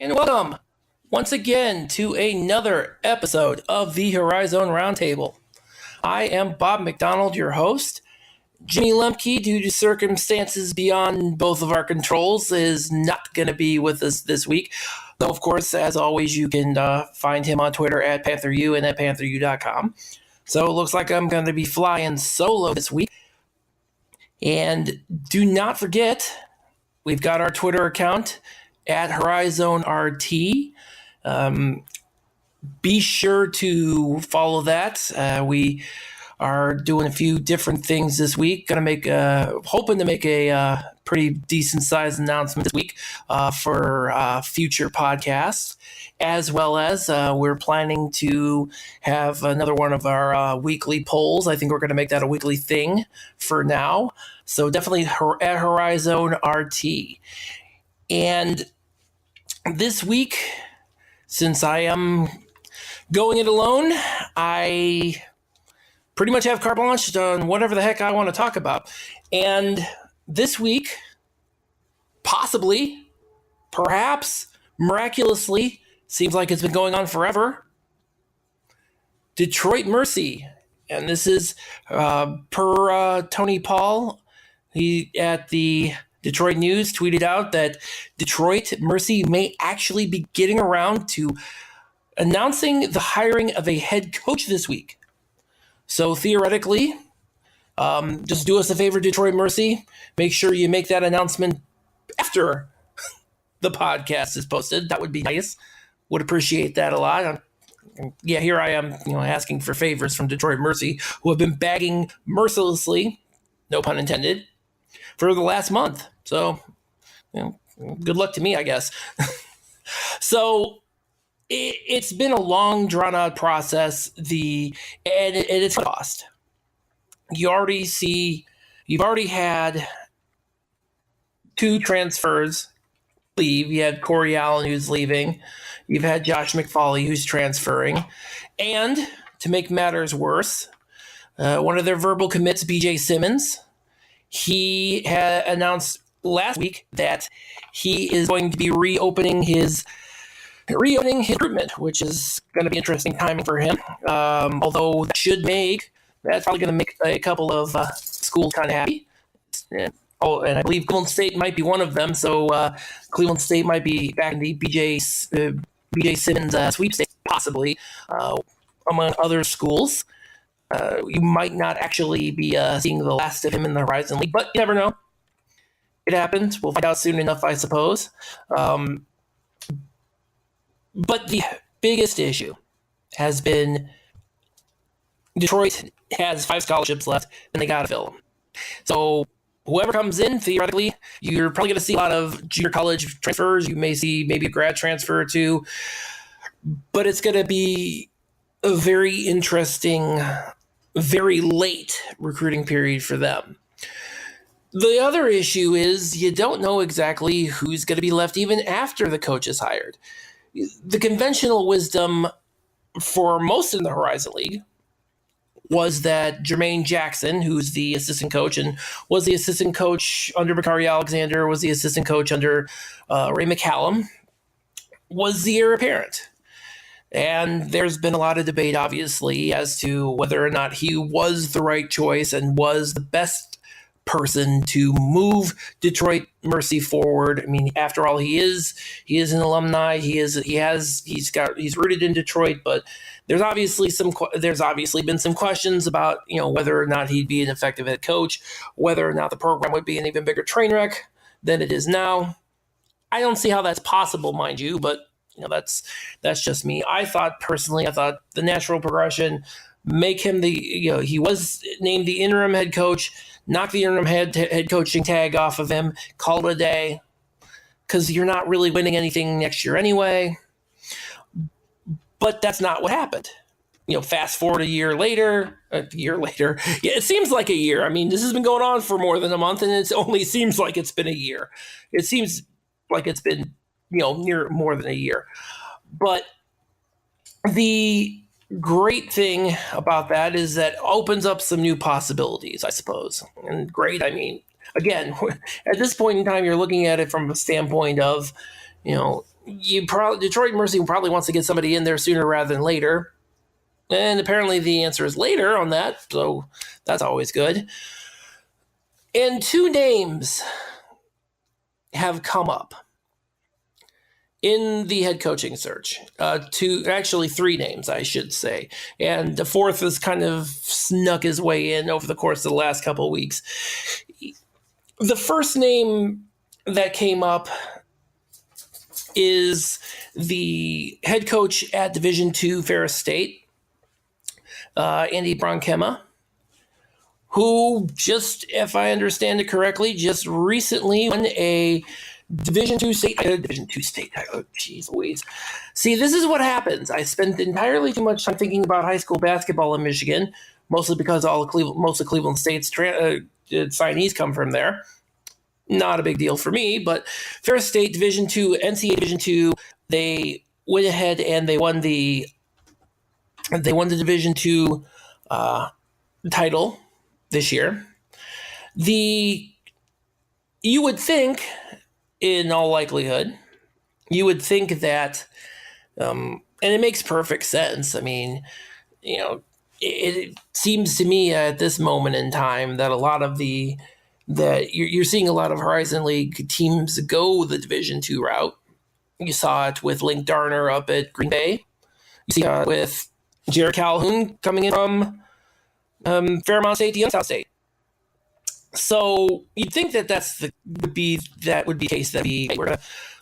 And welcome once again to another episode of the HoriZone Roundtable. I am Bob McDonald, your host. Jimmy Lemke, due to circumstances beyond both of our controls, is not going to be with us this week. Though, of course, as always, you can find him on Twitter at PantherU and at PantherU.com. So it looks like I'm going to be flying solo this week. And do not forget, we've got our Twitter account at HoriZoneRT. Be sure to follow that. We are doing a few different things this week. Hoping to make a pretty decent sized announcement this week for future podcasts, as well as we're planning to have another one of our weekly polls. I think we're going to make that a weekly thing for now. So definitely at HoriZoneRT. And this week, since I am going it alone, I pretty much have carte blanche on whatever the heck I want to talk about. And this week, possibly, perhaps, miraculously, seems like it's been going on forever, Detroit Mercy. And this is per Tony Paul. He, at the Detroit News, tweeted out that Detroit Mercy may actually be getting around to announcing the hiring of a head coach this week. So theoretically, just do us a favor, Detroit Mercy. Make sure you make that announcement after the podcast is posted. That would be nice. Would appreciate that a lot. Yeah, here I am, asking for favors from Detroit Mercy, who have been bagging mercilessly, no pun intended, for the last month. So, good luck to me, I guess. So, it's been a long, drawn-out process. And it's cost. You've already had two transfers leave. You had Corey Allen, who's leaving. You've had Josh McFawley, who's transferring. And to make matters worse, one of their verbal commits, BJ Simmons, he had announced last week that he is going to be reopening his recruitment, which is going to be interesting timing for him. Although that's probably going to make a couple of schools kind of happy. And I believe Cleveland State might be one of them. So Cleveland State might be back in the BJ Simmons sweepstakes, possibly, among other schools. You might not actually be seeing the last of him in the Horizon League, but you never know. It happens. We'll find out soon enough, I suppose. But the biggest issue has been Detroit has 5 scholarships left, and they got to fill them. So whoever comes in, theoretically, you're probably going to see a lot of junior college transfers. You may see maybe a grad transfer or two. But it's going to be a very interesting, very late recruiting period for them. The other issue is you don't know exactly who's going to be left even after the coach is hired. The conventional wisdom for most in the Horizon League was that Jermaine Jackson, who's the assistant coach and was the assistant coach under Bakari Alexander, was the assistant coach under Ray McCallum, was the heir apparent. And there's been a lot of debate, obviously, as to whether or not he was the right choice and was the best person to move Detroit Mercy forward. I mean, after all, he is an alumni. He's rooted in Detroit, but there's obviously been some questions about, whether or not he'd be an effective head coach, whether or not the program would be an even bigger train wreck than it is now. I don't see how that's possible, mind you, but that's just me. I thought the natural progression, make him he was named the interim head coach, knock the interim head coaching tag off of him, call it a day, because you're not really winning anything next year anyway. But that's not what happened. Fast forward a year later. Yeah, it seems like a year. I mean, this has been going on for more than a month, and it only seems like it's been a year. It seems like it's been, near more than a year. But the great thing about that is that opens up some new possibilities, I suppose. And great, I mean, again, at this point in time, you're looking at it from a standpoint of, Detroit Mercy probably wants to get somebody in there sooner rather than later. And apparently the answer is later on that, so that's always good. And two names have come up in the head coaching search. Three names, I should say. And the fourth has kind of snuck his way in over the course of the last couple of weeks. The first name that came up is the head coach at Division II Ferris State, Andy Bronkema, who just, if I understand it correctly, just recently won a Division II state title. Oh, jeez Louise. See, this is what happens. I spent entirely too much time thinking about high school basketball in Michigan, mostly because most of Cleveland State's signees come from there. Not a big deal for me, but Ferris State Division II, NCAA Division II, they went ahead and they won the Division II title this year. You would think, in all likelihood, you would think that, and it makes perfect sense. I mean, it seems to me at this moment in time that you're seeing a lot of HoriZone League teams go the Division II route. You saw it with Link Darner up at Green Bay. You see it with Jared Calhoun coming in from Fairmont State to Youngstown State. So you'd think that would be the case that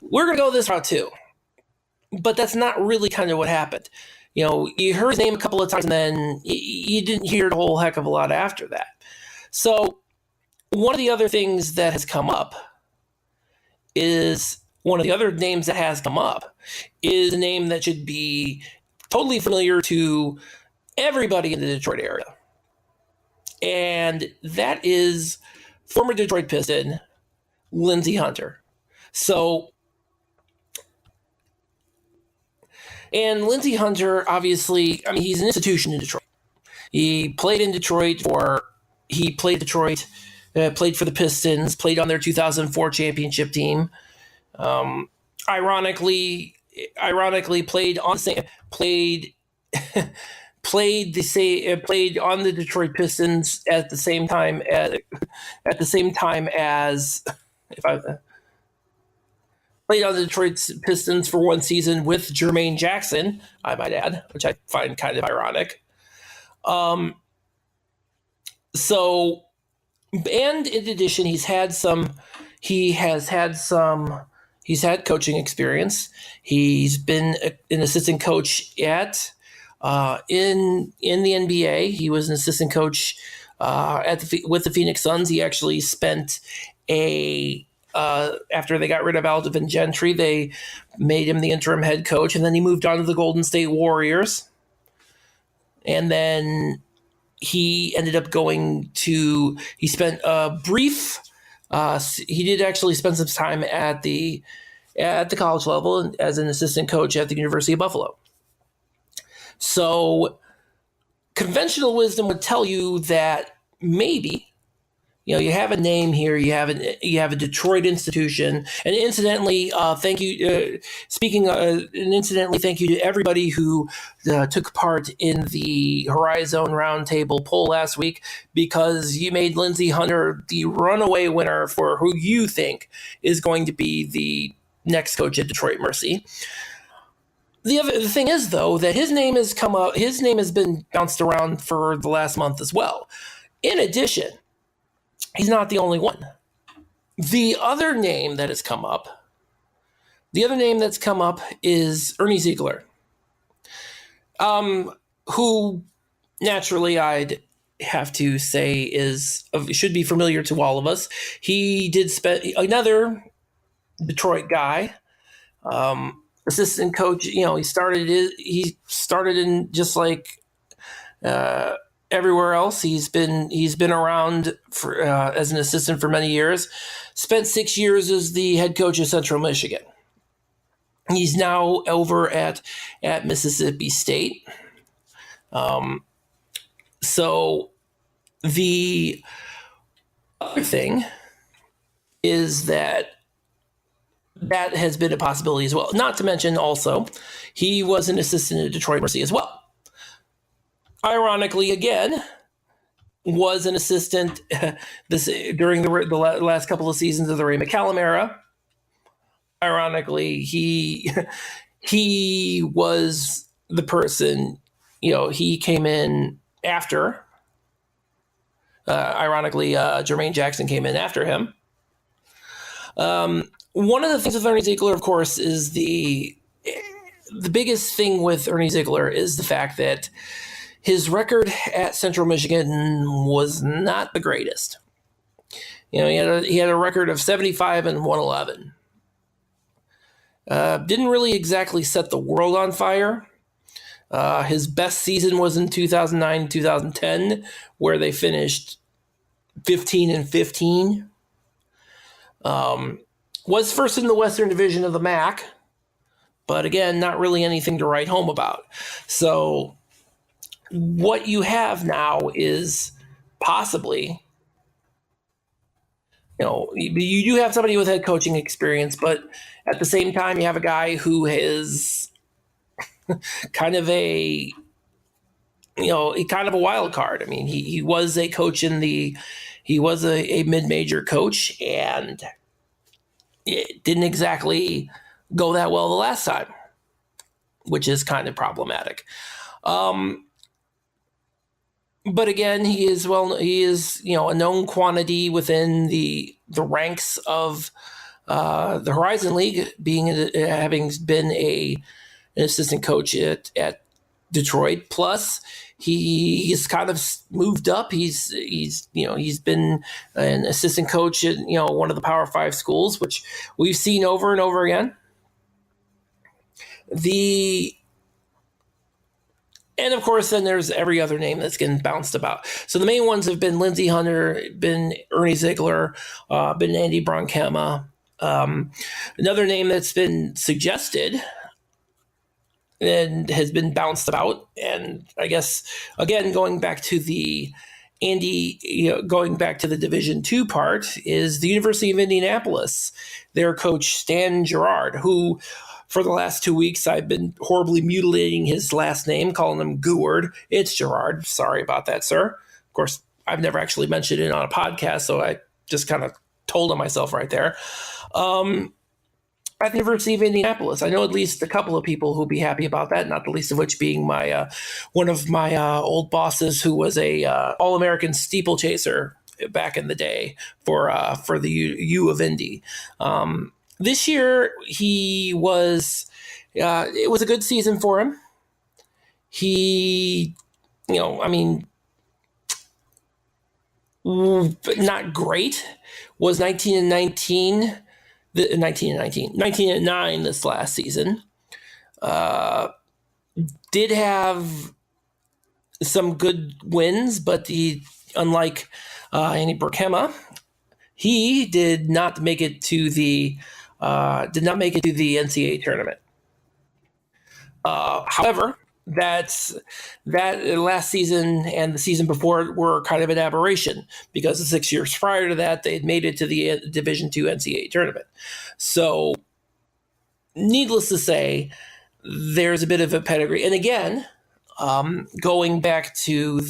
we're gonna go this route too, but that's not really kind of what happened. You heard his name a couple of times, and then you didn't hear a whole heck of a lot after that. So one of the other things that has come up is a name that should be totally familiar to everybody in the Detroit area. And that is former Detroit Piston, Lindsey Hunter. And Lindsey Hunter, obviously, I mean, he's an institution in Detroit. He played for the Pistons, played on their 2004 championship team. Ironically, played on the Detroit Pistons at the same time as played on the Detroit Pistons for one season with Jermaine Jackson, I might add, which I find kind of ironic. And in addition, he's had coaching experience. He's been an assistant coach in the NBA. He was an assistant coach with the Phoenix Suns. He actually spent after they got rid of Alvin Gentry, they made him the interim head coach, and then he moved on to the Golden State Warriors. And then he ended up he spent a brief, he did actually spend some time at the college level as an assistant coach at the University of Buffalo. So conventional wisdom would tell you that maybe, you have a name here, you have a Detroit institution, and incidentally, thank you to everybody who took part in the HoriZone Roundtable poll last week, because you made Lindsey Hunter the runaway winner for who you think is going to be the next coach at Detroit Mercy. The thing is, though, that his name has come up. His name has been bounced around for the last month as well. In addition, he's not the only one. The other name that's come up is Ernie Ziegler, who naturally I'd have to say should be familiar to all of us. He did another Detroit guy. Assistant coach, he started in just like everywhere else. He's been around for as an assistant for many years. Spent 6 years as the head coach of Central Michigan. He's now over at Mississippi State. So the other thing is that that has been a possibility as well. Not to mention, also, he was an assistant at Detroit Mercy as well. Ironically, again, was an assistant during the last couple of seasons of the Ray McCallum era. Ironically, he was the person, he came in after. Ironically, Jermaine Jackson came in after him. One of the things with Ernie Ziegler, of course, is the biggest thing with Ernie Ziegler is the fact that his record at Central Michigan was not the greatest. He had a record of 75 and 111. Didn't really exactly set the world on fire. His best season was in 2009, 2010, where they finished 15 and 15. Was first in the Western Division of the MAC, but again, not really anything to write home about. So what you have now is possibly, you do have somebody with head coaching experience, but at the same time, you have a guy who is kind of a wild card. I mean, he was a coach he was a mid-major coach, and it didn't exactly go that well the last time, which is kind of problematic. But again, he is a known quantity within the ranks of the HoriZone League, having been an assistant coach at Detroit. Plus, he's kind of moved up. He's been an assistant coach at one of the Power 5 schools, which we've seen over and over again. And of course, then there's every other name that's getting bounced about. So the main ones have been Lindsey Hunter, been Ernie Ziegler, been Andy Bronkema. Another name that's been suggested and has been bounced about, and I guess again going back to the Division II part, is the University of Indianapolis. Their coach Stan Gerard, who for the last 2 weeks I've been horribly mutilating his last name, calling him Gouard. It's Gerard. Sorry about that, sir. Of course, I've never actually mentioned it on a podcast, so I just kind of told on myself right there. At the University of Indianapolis, I know at least a couple of people who'll be happy about that, not the least of which being my one of my old bosses, who was a All-American steeplechaser back in the day for the U of Indy. This year, it was a good season for him. He, not great. Was 19 and 9 this last season. Did have some good wins, but unlike Andy Bronkema, he did not make it to the NCAA tournament. However, that last season and the season before were kind of an aberration, because the 6 years prior to that, they had made it to the Division II NCAA tournament. So, needless to say, there's a bit of a pedigree. And again, going back to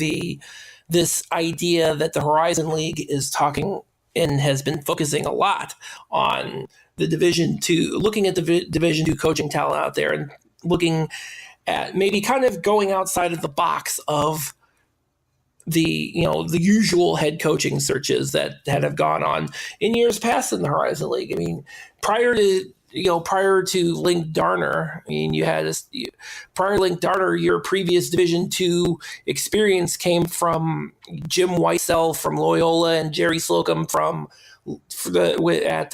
this idea that the HoriZone League is talking and has been focusing a lot on the Division II, looking at the Division II coaching talent out there, and looking at maybe kind of going outside of the box of the usual head coaching searches that have gone on in years past in the HoriZone League. I mean, prior to Link Darner, prior to Link Darner, your previous Division II experience came from Jim Weissel from Loyola and Jerry Slocum at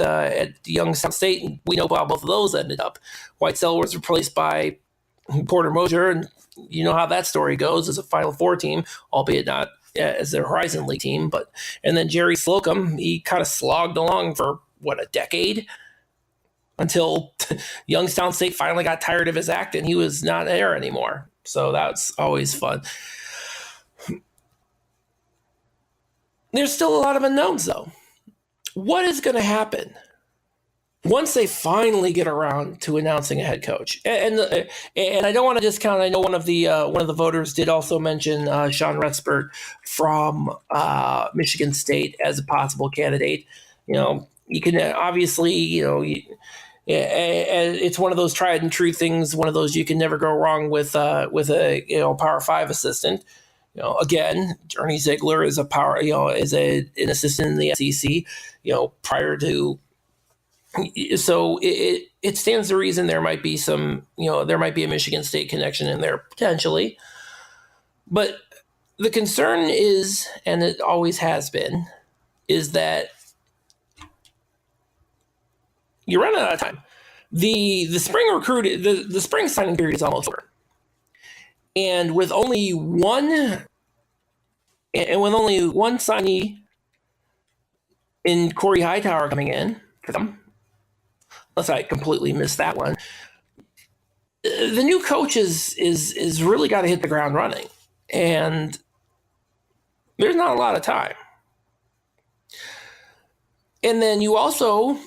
Youngstown State, and we know how both of those ended up. Weissel was replaced by Porter Mosier, and you know how that story goes, as a Final Four team, albeit not as their HoriZone League team. And then Jerry Slocum, he kind of slogged along for a decade, until Youngstown State finally got tired of his act and he was not there anymore. So that's always fun. There's still a lot of unknowns, though. What is going to happen once they finally get around to announcing a head coach, and I don't want to discount. I know one of the voters did also mention Sean Retspert from Michigan State as a possible candidate. You can obviously, it's one of those tried and true things. One of those you can never go wrong with a Power 5 assistant. Again, Ernie Ziegler is an assistant in the SEC. Prior to. So it stands to reason there might be there might be a Michigan State connection in there potentially. But the concern is, and it always has been, is that you're running out of time. The spring the spring signing period is almost over. And with only one signee in Corey Hightower coming in for them, unless I completely missed that one, the new coach is really got to hit the ground running, and there's not a lot of time. And then you also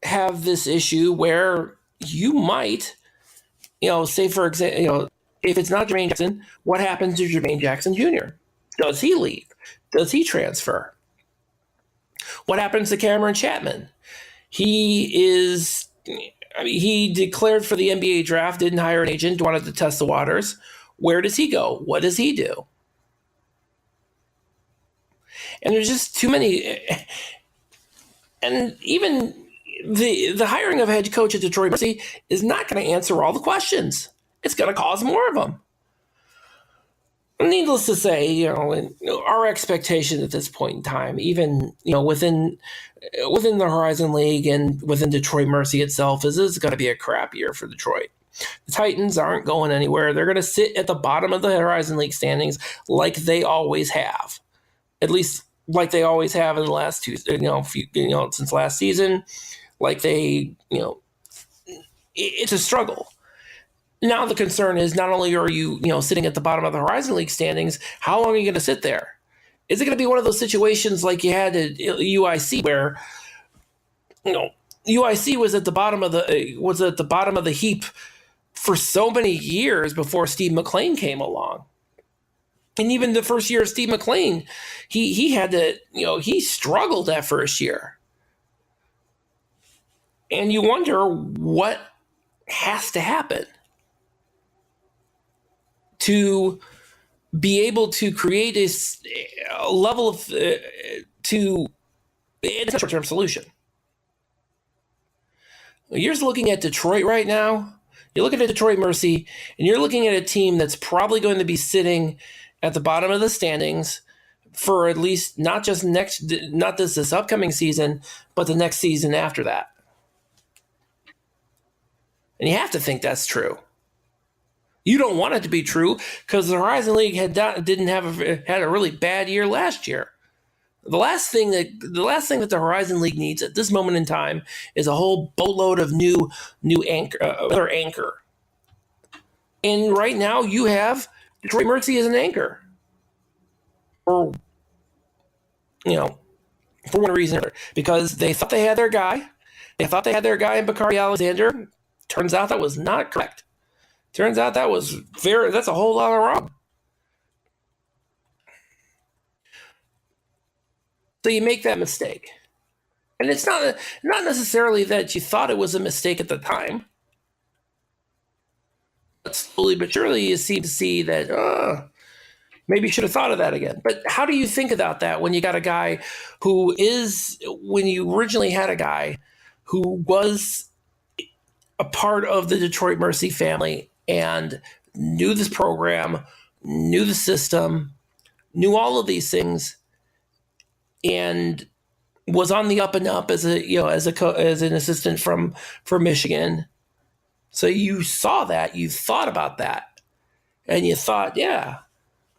have this issue where you might, say for example, if it's not Jermaine Jackson, what happens to Jermaine Jackson Jr.? Does he leave? Does he transfer? What happens to Cameron Chapman? He declared for the NBA draft, didn't hire an agent, wanted to test the waters. Where does he go? What does he do? And there's just too many. And even the hiring of a head coach at Detroit Mercy is not going to answer all the questions. It's going to cause more of them. Needless to say, our expectation at this point in time, even within the HoriZone League and within Detroit Mercy itself, is this is going to be a crap year for Detroit. The Titans aren't going anywhere. They're going to sit at the bottom of the HoriZone League standings like they always have, at least like they always have in the last since last season. Like it's a struggle. Now the concern is not only are you sitting at the bottom of the HoriZone League standings, how long are you going to sit there? Is it going to be one of those situations like you had at UIC where UIC was at the bottom of the heap for so many years before Steve McLean came along? And even the first year of Steve McLean, he had to he struggled that first year, and you wonder what has to happen to be able to create a level of it's a short-term solution. You're just looking at Detroit right now. You're looking at Detroit Mercy, and you're looking at a team that's probably going to be sitting at the bottom of the standings for at least not this upcoming season, but the next season after that. And you have to think that's true. You don't want it to be true because the HoriZone League had a really bad year last year. The last thing that the HoriZone League needs at this moment in time is a whole boatload of new anchor. And right now you have Detroit Mercy as an anchor, or for one reason or another, because they thought they had their guy. They thought they had their guy in Bakari Alexander. Turns out that was not correct. Turns out that's a whole lot of wrong. So you make that mistake. And it's not necessarily that you thought it was a mistake at the time. But slowly but surely you seem to see that, maybe you should have thought of that again. But how do you think about that when you got a guy when you originally had a guy who was a part of the Detroit Mercy family and knew this program, knew the system, knew all of these things, and was on the up and up as an assistant from Michigan. So you saw that, you thought about that, and you thought, yeah,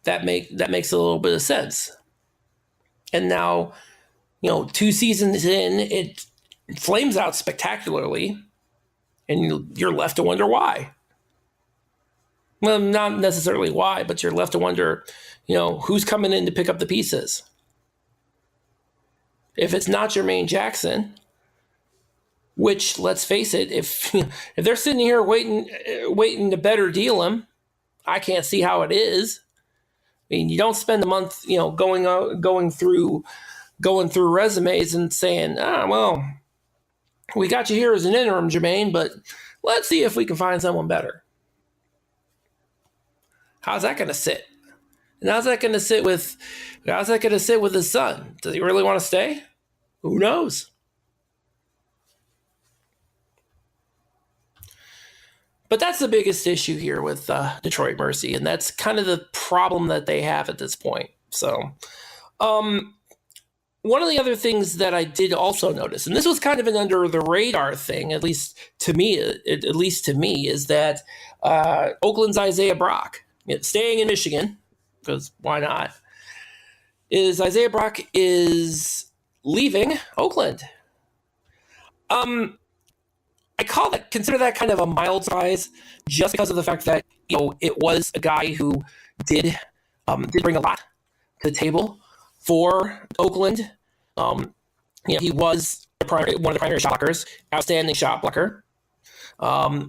that makes a little bit of sense. And now, 2 seasons in, it flames out spectacularly, and you're left to wonder why. Well, not necessarily why, but you're left to wonder, who's coming in to pick up the pieces. If it's not Jermaine Jackson, Which, let's face it, if they're sitting here waiting to better deal him, I can't see how it is. I mean, you don't spend a month, going through resumes and saying, well, we got you here as an interim, Jermaine, but let's see if we can find someone better. How's that going to sit? And how's that going to sit with his son? Does he really want to stay? Who knows? But that's the biggest issue here with Detroit Mercy, and that's kind of the problem that they have at this point. So, one of the other things that I did also notice, and this was kind of an under the radar thing, at least to me, is that Oakland's Isaiah Brock, staying in Michigan, because why not? Isaiah Brock is leaving Oakland. I consider that kind of a mild surprise, just because of the fact that it was a guy who did bring a lot to the table for Oakland. He was one of the primary shot blockers, outstanding shot blocker.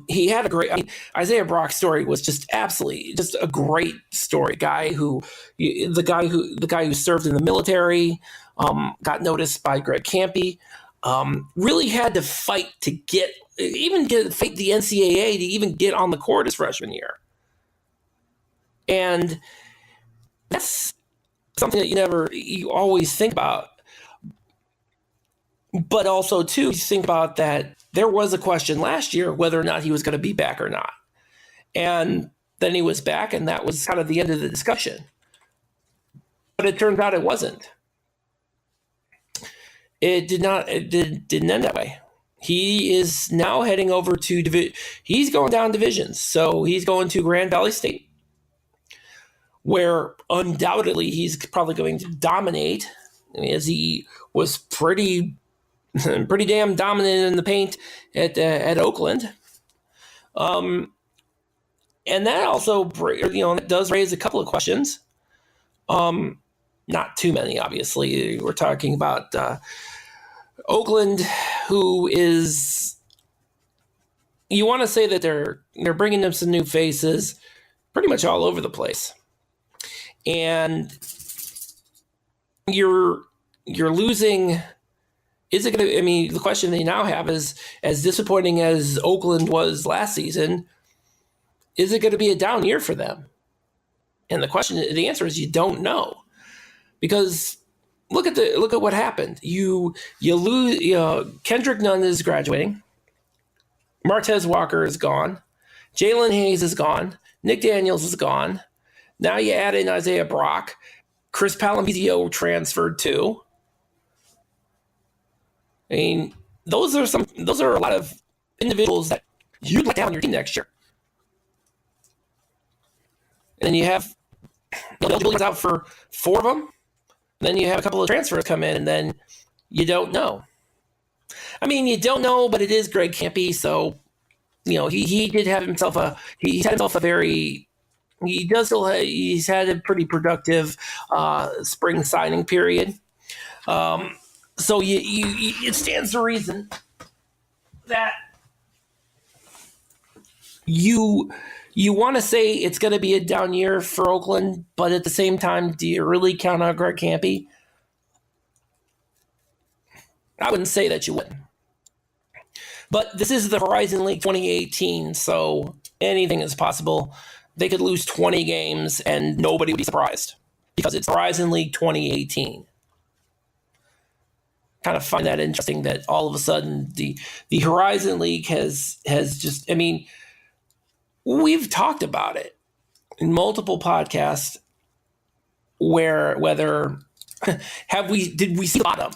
He had a great. Isaiah Brock's story was just a great story. The guy who served in the military, got noticed by Greg Campy. Really had to fight to fight the NCAA to even get on the court his freshman year. And that's something that you always think about. But also, too, you think about that there was a question last year whether or not he was going to be back or not. And then he was back, and that was kind of the end of the discussion. But it turns out it wasn't. It didn't end that way. He is now heading over to he's going down divisions. So he's going to Grand Valley State, where undoubtedly he's probably going to dominate, as he was pretty damn dominant in the paint at Oakland. And that also does raise a couple of questions. Not too many, obviously. We're talking about Oakland, who is, you want to say that they're bringing them some new faces pretty much all over the place. And you're losing. Is it going to, the question they now have is, as disappointing as Oakland was last season, is it going to be a down year for them? And the answer is you don't know. Because look at what happened. You lose. Kendrick Nunn is graduating. Martez Walker is gone. Jalen Hayes is gone. Nick Daniels is gone. Now you add in Isaiah Brock. Chris Palomizio transferred too. Those are a lot of individuals that you'd like to have on your team next year. And then you have eligibility out for 4 of them. Then you have a couple of transfers come in, and then you don't know. You don't know, but it is Greg Campy, so he's had a pretty productive spring signing period. So it stands to reason that you want to say it's going to be a down year for Oakland, but at the same time, do you really count on Greg Campy? I wouldn't say that you wouldn't. But this is the Horizon League 2018, so anything is possible. They could lose 20 games and nobody would be surprised because it's Horizon League 2018. Kind of find that interesting that all of a sudden the Horizon League has just, we've talked about it in multiple podcasts did we see the bottom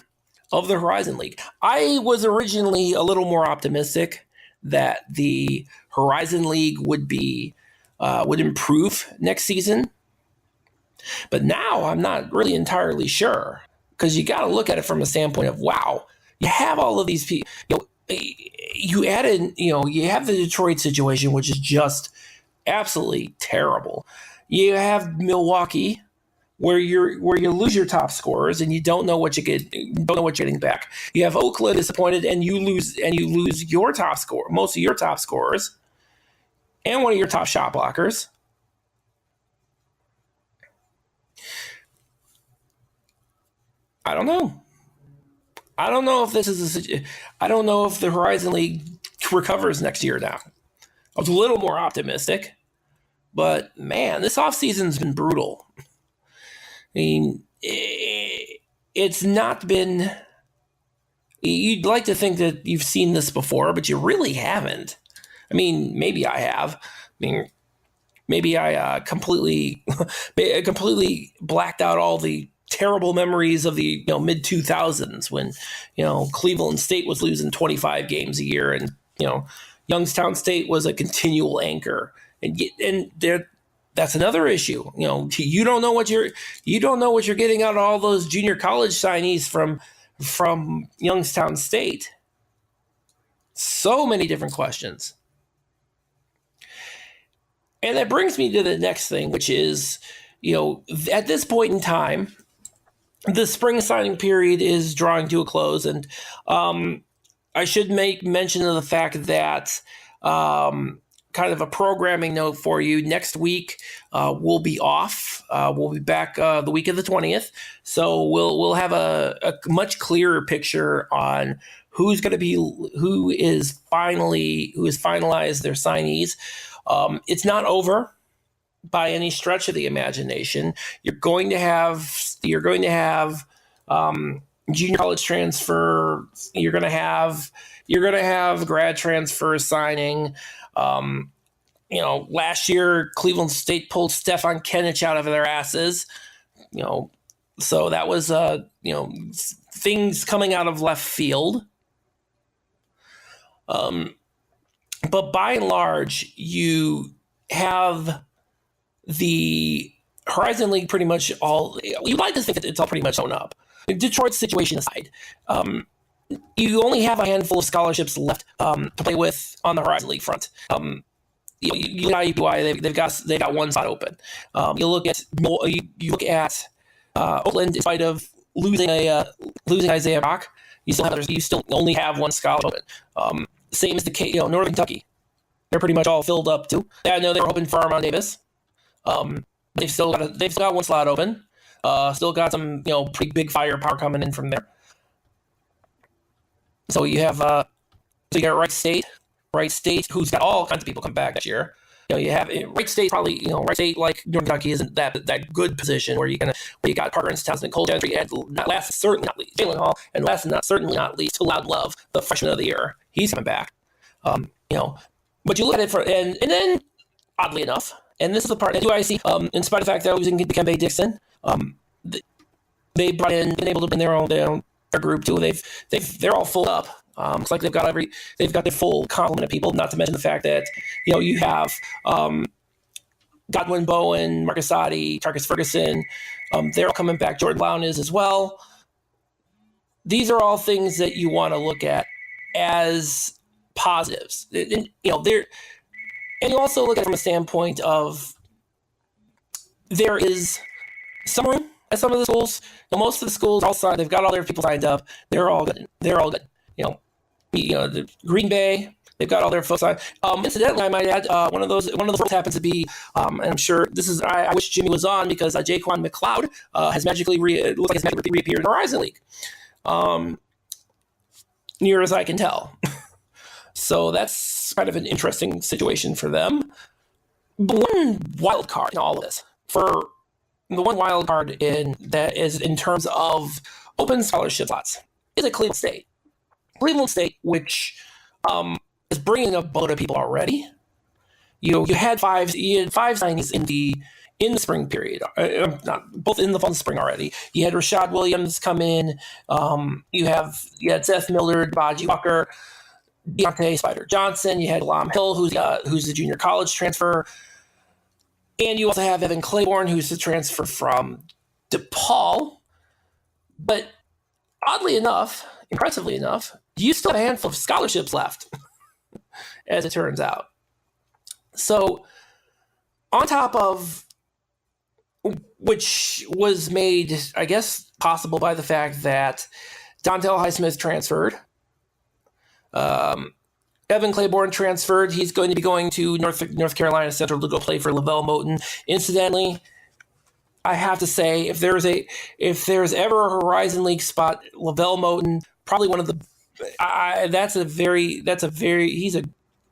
of the Horizon League? I was originally a little more optimistic that the Horizon League would improve next season. But now I'm not really entirely sure, because you got to look at it from a standpoint of, wow, you have all of these people. You add in, you have the Detroit situation, which is just absolutely terrible. You have Milwaukee, where you lose your top scorers and you don't know what you're getting back. You have Oakland disappointed, and you lose your top score, most of your top scorers, and one of your top shot blockers. I don't know. I don't know if this is I don't know if the HoriZone League recovers next year now. I was a little more optimistic, but man, this offseason's been brutal. I mean, it's not been. You'd like to think that you've seen this before, but you really haven't. I mean, maybe I have. I mean, maybe I completely blacked out all the terrible memories of the mid 2000s when Cleveland State was losing 25 games a year, and Youngstown State was a continual anchor, and that's another issue. You don't know what you're getting out of all those junior college signees from Youngstown State. So many different questions. And that brings me to the next thing, which is, at this point in time, the spring signing period is drawing to a close. And I should make mention of the fact that kind of a programming note for you. Next week, we'll be off. We'll be back the week of the 20th. So we'll have a much clearer picture on who has finalized their signees. It's not over by any stretch of the imagination. You're going to have junior college transfer. You're going to have grad transfer signing. Last year Cleveland State pulled Stefan Kenich out of their asses. So that was things coming out of left field. But by and large, you have the HoriZone League pretty much all. You'd like to think that it's all pretty much sewn up. Detroit's situation aside, you only have a handful of scholarships left to play with on the HoriZone League front. You got UPI, they've got one spot open. You look at Oakland, in spite of losing Isaiah Brock, you still only have one scholarship open. Same as the case, Northern Kentucky. They're pretty much all filled up too. I know they were hoping for Armand Davis. They've still got one slot open. Still got some pretty big firepower coming in from there. So you got Wright State, who's got all kinds of people come back next year. You have Wright State probably. Wright State, like Northern Kentucky, isn't that good position where you got Parker and Townsend, Cole Gentry, and last certainly not least Jalen Hall, and last and not certainly not least Loud Love, the freshman of the year. He's coming back. But you look at it and then oddly enough, and this is the part that UIC, in spite of the fact they're losing Dikembe Dixon, they've been able to bring their group too. They're all full up. Looks like they've got their full complement of people. Not to mention the fact that you have Godwin Bowen, Marcus Sadi, Tarkus Ferguson. They're all coming back. Jordan Lown is as well. These are all things that you want to look at as positives. And you also look at it from a standpoint of there is some room at some of the schools. Most of the schools all signed. They've got all their people signed up. They're all good. The Green Bay, they've got all their folks signed. Incidentally, I might add, one of those folks happens to be, and I'm sure this is. I wish Jimmy was on because Jaquan McLeod has magically reappeared in the HoriZone League. Near as I can tell. So that's kind of an interesting situation for them. But one wild card in all of this, for the one wild card in terms of open scholarship slots, is at Cleveland State. Cleveland State, which is bringing a boat of people already. You had five signees in the spring period, both in the fall and spring already. You had Rashad Williams come in. You had Seth Miller, Baji Walker, Deontay Spider Johnson. You had Lam Hill, who's the junior college transfer, and you also have Evan Claiborne, who's the transfer from DePaul. But oddly enough, impressively enough, you still have a handful of scholarships left, as it turns out. So, on top of which was made, I guess, possible by the fact that Dontel Highsmith transferred. Evan Claiborne transferred. He's going to be going to North Carolina Central to go play for Lavelle Moton. Incidentally, I have to say, if there's ever a Horizon League spot, Lavelle Moton, probably one of the.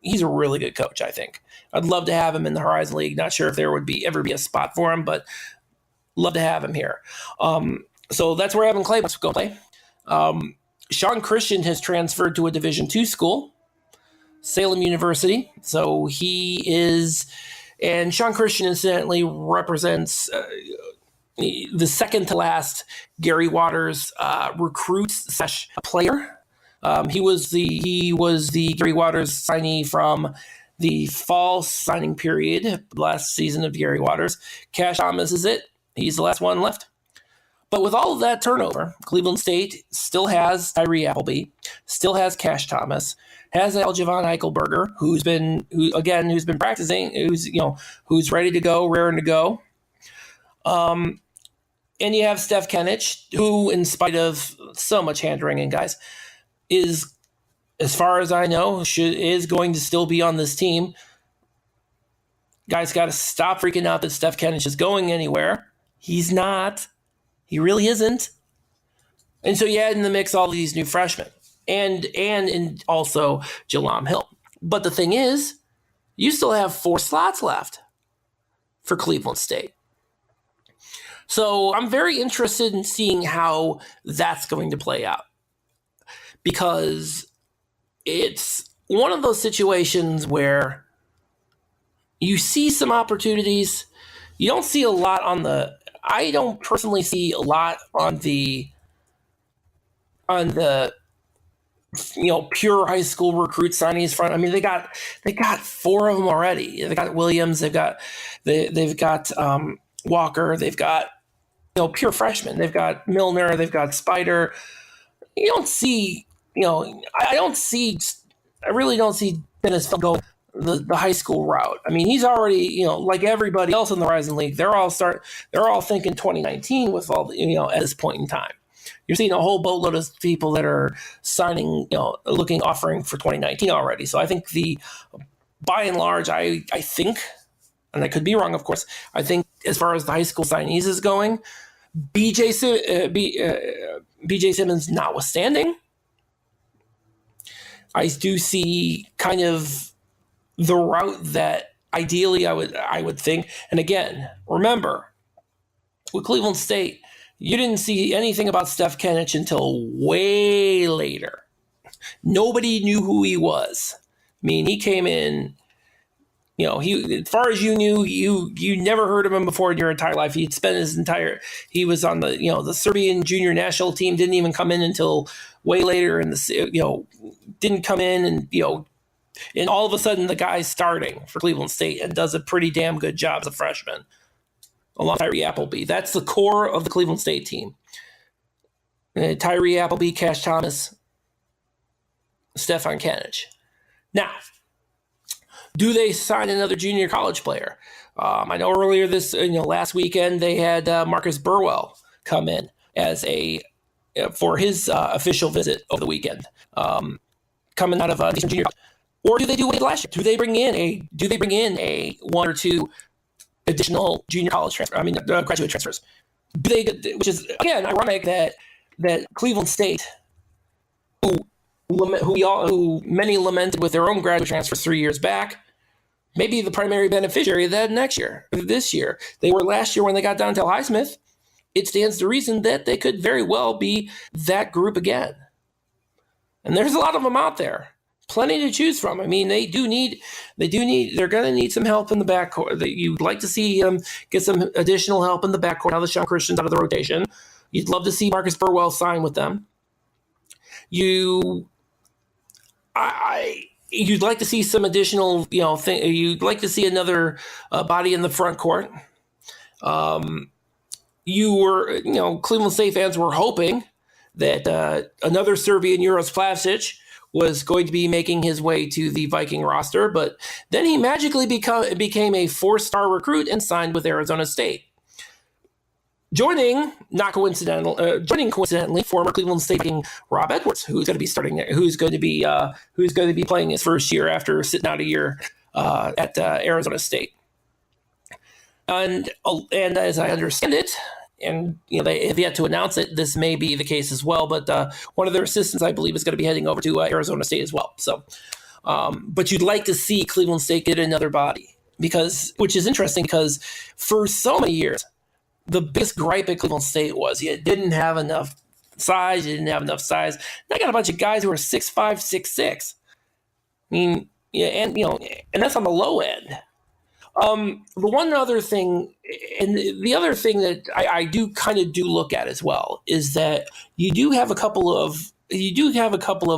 He's a really good coach. I think I'd love to have him in the Horizon League. Not sure if there would ever be a spot for him, but love to have him here. So that's where Evan Clay wants to go play. Sean Christian has transferred to a Division II school, Salem University. So he is, and Sean Christian incidentally represents the second to last Gary Waters recruit/player. He was the Gary Waters signee from the fall signing period, last season of Gary Waters. Cash Thomas is it. He's the last one left. But with all of that turnover, Cleveland State still has Tyree Appleby, still has Cash Thomas, has Aljavon Eichelberger, who's been practicing, who's ready to go, raring to go. And you have Steph Kenich, who, in spite of so much hand-wringing, guys, is, as far as I know, is going to still be on this team. Guys got to stop freaking out that Steph Kenich is going anywhere. He's not. He really isn't. And so you add in the mix all these new freshmen and also Jalam Hill. But the thing is, you still have 4 slots left for Cleveland State. So I'm very interested in seeing how that's going to play out, because it's one of those situations where you see some opportunities. You don't see a lot I don't personally see a lot on the pure high school recruit signees front. I mean, they got 4 of them already. They got Williams, they've got Walker, they've got pure freshmen. They've got Milner, they've got Spider. You don't see, I really don't see Dennis Felton go the high school route. I mean, he's already, like everybody else in the Horizon League, they're all thinking 2019 with all at this point in time. You're seeing a whole boatload of people that are signing, offering for 2019 already. So I think by and large, I think, and I could be wrong, of course, I think as far as the high school signees is going, BJ Simmons notwithstanding, I do see kind of the route that ideally I would think. And again, remember, with Cleveland State, you didn't see anything about Steph Kenich until way later. Nobody knew who he was. I mean, he came in, as far as you knew, you never heard of him before in your entire life. He was on the Serbian junior national team, didn't even come in until way later didn't come in and all of a sudden the guy's starting for Cleveland State and does a pretty damn good job as a freshman along Tyree Appleby. That's the core of the Cleveland State team. Tyree Appleby, Cash Thomas, Stefan Kenich. Now, do they sign another junior college player? I know earlier last weekend they had Marcus Burwell come in as for his official visit over the weekend, coming out of Eastern Junior College. Or do they do what they did last year? Do they bring in a 1 or 2 additional junior college graduate transfers? Which is again ironic that Cleveland State, who many lamented with their own graduate transfers 3 years back, may be the primary beneficiary of that this year. They were last year when they got Dontel Highsmith. It stands to reason that they could very well be that group again. And there's a lot of them out there. Plenty to choose from. I mean, they're going to need some help in the backcourt. You'd like to see get some additional help in the backcourt now that Sean Christian's out of the rotation. You'd love to see Marcus Burwell sign with them. You'd like to see some additional, you'd like to see another body in the front court. Cleveland State fans were hoping that another Serbian Uros Plavsic was going to be making his way to the Viking roster, but then he magically became a 4-star recruit and signed with Arizona State. joining coincidentally former Cleveland State Rob Edwards, who's going to be starting there, who's going to be playing his first year after sitting out a year at Arizona State. And as I understand it, and they have yet to announce it, this may be the case as well. But one of their assistants, I believe, is going to be heading over to Arizona State as well. So, but you'd like to see Cleveland State get another body, which is interesting because for so many years, the biggest gripe at Cleveland State was you didn't have enough size. You didn't have enough size. And I got a bunch of guys who are 6'5", 6'6". I mean, yeah, and that's on the low end. The one other thing, and the other thing that I do look at as well, is that you do have a couple of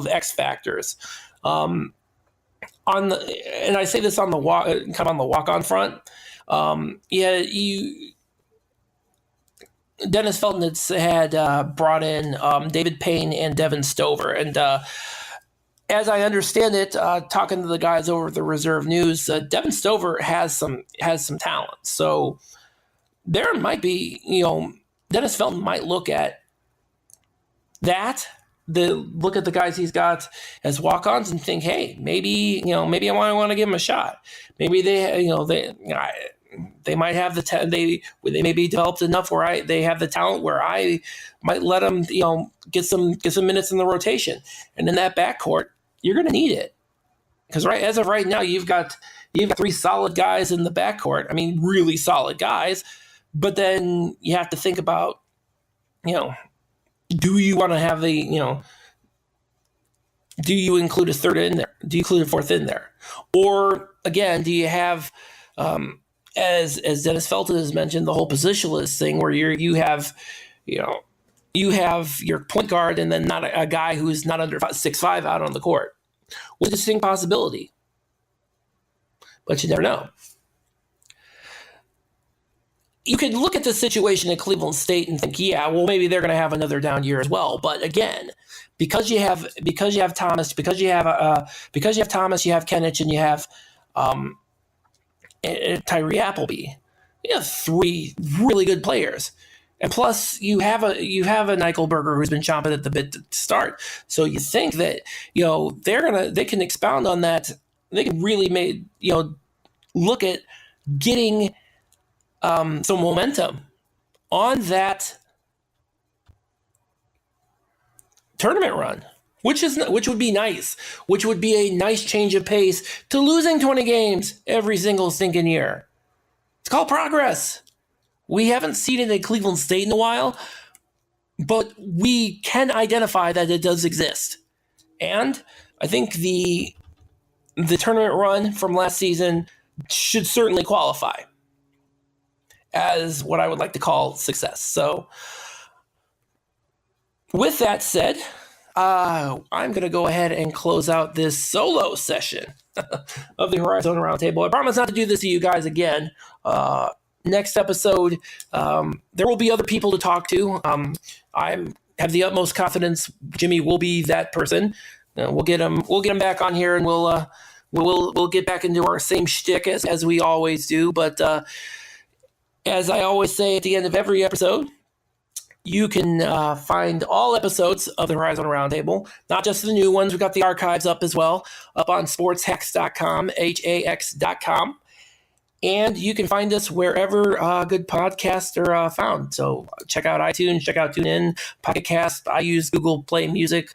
X factors. And I say this on the walk-on front. Dennis Felton had brought in David Payne and Devin Stover, and as I understand it, talking to the guys over at the Reserve News, Devin Stover has some talent. So there might be, Dennis Felton might look at that, look at the guys he's got as walk-ons and think, hey, maybe I want to give him a shot. Maybe they might have the they may be developed enough where they have the talent where I might let them get some minutes in the rotation, and in that backcourt you're going to need it because as of right now you've got three solid guys in the backcourt. I mean, really solid guys, but then you have to think about do you want to have do you include a third in there? Do you include a fourth in there, or again, do you have as Dennis Felton has mentioned, the whole positionless thing where you have your point guard and then not a guy who's not under 6'5" out on the court, with a distinct possibility. But you never know. You could look at the situation at Cleveland State and think, yeah, well, maybe they're going to have another down year as well. But again, because you have Thomas, you have Kenich, and you have Tyree Appleby, you have three really good players, and plus you have a Eichelberger who's been chomping at the bit to start. So you think that they can expound on that. They can really look at getting some momentum on that tournament run, which would be nice, which would be a nice change of pace to losing 20 games every single stinking year. It's called progress. We haven't seen it at Cleveland State in a while, but we can identify that it does exist. And I think the tournament run from last season should certainly qualify as what I would like to call success. So with that said, I'm going to go ahead and close out this solo session of the HoriZone Roundtable. I promise not to do this to you guys again. Next episode, there will be other people to talk to. I have the utmost confidence Jimmy will be that person. We'll get him back on here, and we'll get back into our same shtick as we always do. But as I always say at the end of every episode, you can find all episodes of the HoriZone Roundtable, not just the new ones. We've got the archives up as well, up on sportshex.com, HAX.com. And you can find us wherever good podcasts are found. So check out iTunes, check out TuneIn, Pocket Cast. I use Google Play Music,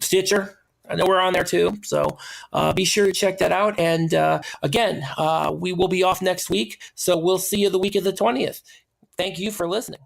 Stitcher. I know we're on there too. So be sure to check that out. And again, we will be off next week. So we'll see you the week of the 20th. Thank you for listening.